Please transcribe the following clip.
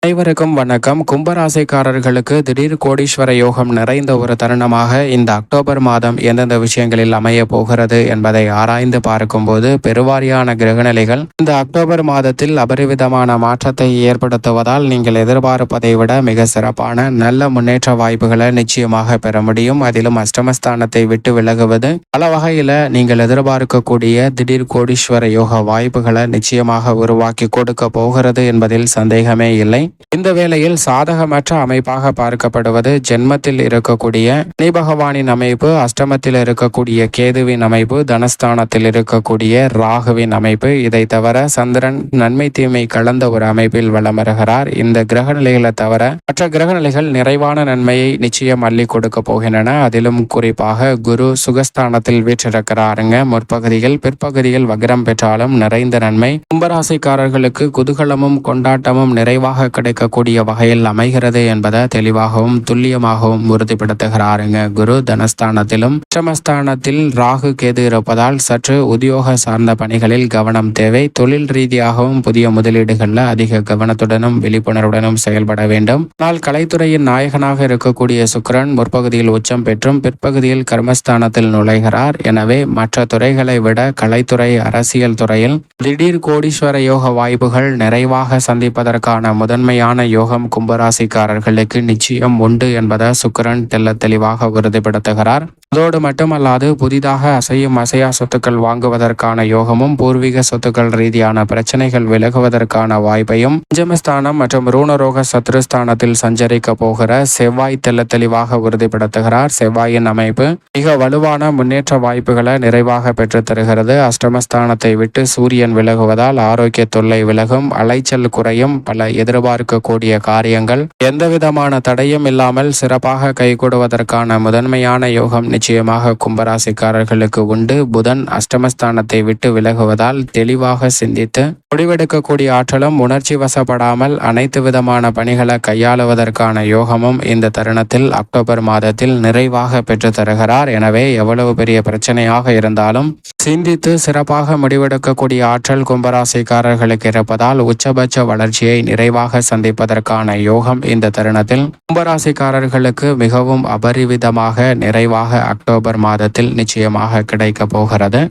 அனைவருக்கும் வணக்கம். கும்பராசிக்காரர்களுக்கு திடீர் கோடீஸ்வர யோகம் நிறைந்த ஒரு தருணமாக இந்த அக்டோபர் மாதம் எந்தெந்த விஷயங்களில் அமைய போகிறது என்பதை ஆராய்ந்து பார்க்கும்போது பெருவாரியான கிரகநிலைகள் இந்த அக்டோபர் மாதத்தில் அபரிவிதமான மாற்றத்தை ஏற்படுத்துவதால் நீங்கள் எதிர்பார்ப்பதை விட மிக சிறப்பான நல்ல முன்னேற்ற வாய்ப்புகளை நிச்சயமாக பெற முடியும். அதிலும் அஷ்டமஸ்தானத்தை விட்டு விலகுவது பல வகையில நீங்கள் எதிர்பார்க்கக்கூடிய திடீர் கோடீஸ்வர யோக வாய்ப்புகளை நிச்சயமாக உருவாக்கி கொடுக்க போகிறது என்பதில் சந்தேகமே இல்லை. இந்த வேளையில் சாதகமற்ற அமைப்பாக பார்க்கப்படுவது ஜென்மத்தில் இருக்கக்கூடிய சனி பகவானின் அமைப்பு, அஷ்டமத்தில் இருக்கக்கூடிய கேதுவின் அமைப்பு, தனஸ்தானத்தில் இருக்கக்கூடிய ராகுவின் அமைப்பு. இதை தவிர சந்திரன் நன்மை தீமை கலந்த ஒரு அமைப்பில் வலம் வருகிறார். இந்த கிரக நிலைகளை தவிர மற்ற கிரக நிலைகள் நிறைவான நன்மையை நிச்சயம் அள்ளி கொடுக்க போகின்றன. அதிலும் குறிப்பாக குரு சுகஸ்தானத்தில் வீற்றிருக்கிறாருங்க. முற்பகுதியில் பிற்பகுதியில் வக்ரம் பெற்றாலும் நிறைந்த நன்மை கும்பராசிக்காரர்களுக்கு குதூகலமும் கொண்டாட்டமும் நிறைவாக கிடைக்கக்கூடிய வகையில் அமைகிறது என்பதை தெளிவாகவும் துல்லியமாகவும் உறுதிப்படுத்துகிறாருங்க. குரு தனஸ்தானத்திலும் அஷ்டமஸ்தானத்தில் ராகு கேது இருப்பதால் சற்று உத்தியோக சார்ந்த பணிகளில் கவனம் தேவை. தொழில் ரீதியாகவும் புதிய முதலீடுகளில் அதிக கவனத்துடனும் விழிப்புணர்வுடனும் செயல்பட வேண்டும். ஆனால் கலைத்துறையின் நாயகனாக இருக்கக்கூடிய சுக்கிரன் முற்பகுதியில் உச்சம் பெற்றும் பிற்பகுதியில் கர்மஸ்தானத்தில் நுழைகிறார். எனவே மற்ற துறைகளை விட கலைத்துறை, அரசியல் துறையில் திடீர் கோடீஸ்வர யோக வாய்ப்புகள் நிறைவாக சந்திப்பதற்கான முதன்மையான யோகம் கும்பராசிக்காரர்களுக்கு நிச்சயம் உண்டு என்பதை சுக்கிரன் தெளிவாக உறுதிப்படுத்துகிறார். அதோடு மட்டுமல்லாது புதிதாக அசையும் அசையா சொத்துக்கள் வாங்குவதற்கான யோகமும் பூர்வீக சொத்துக்கள் ரீதியான பிரச்சனைகள் விலகுவதற்கான வாய்ப்பையும் பஞ்சமஸ்தானம் மற்றும் ரூணரோக சத்ருஸ்தானத்தில் சஞ்சரிக்க போகிற செவ்வாய் தெளிவாக உறுதிப்படுத்துகிறார். செவ்வாயின் அமைப்பு மிக வலுவான முன்னேற்ற வாய்ப்புகளை நிறைவாக பெற்று தருகிறது. அஷ்டமஸ்தானத்தை விட்டு சூரியன் விலகுவதால் ஆரோக்கிய தொல்லை விலகும், அலைச்சல் குறையும், பல எதிர்பார்க்கக்கூடிய காரியங்கள் எந்தவிதமான தடையும் இல்லாமல் சிறப்பாக கைகூடுவதற்கான முதன்மையான யோகம் நிச்சயமாக கும்பராசிக்காரர்களுக்கு உண்டு. புதன் அஷ்டமஸ்தானத்தை விட்டு விலகுவதால் தெளிவாக சிந்தித்து முடிவெடுக்கக்கூடிய ஆற்றலும் உணர்ச்சி வசப்படாமல் அனைத்து விதமான பணிகளை கையாளுவதற்கான யோகமும் இந்த தருணத்தில் அக்டோபர் மாதத்தில் நிறைவாக பெற்று தருகிறார். எனவே எவ்வளவு பெரிய பிரச்சனையாக இருந்தாலும் சிந்தித்து சிறப்பாக முடிவெடுக்கக்கூடிய ஆற்றல் கும்பராசிக்காரர்களுக்கு இருப்பதால் உச்சபட்ச வளர்ச்சியை நிறைவாக சந்திப்பதற்கான யோகம் இந்த தருணத்தில் கும்பராசிக்காரர்களுக்கு மிகவும் அபரிவிதமாக நிறைவாக அக்டோபர் மாதத்தில் நிச்சயமாக கிடைக்க போகிறது.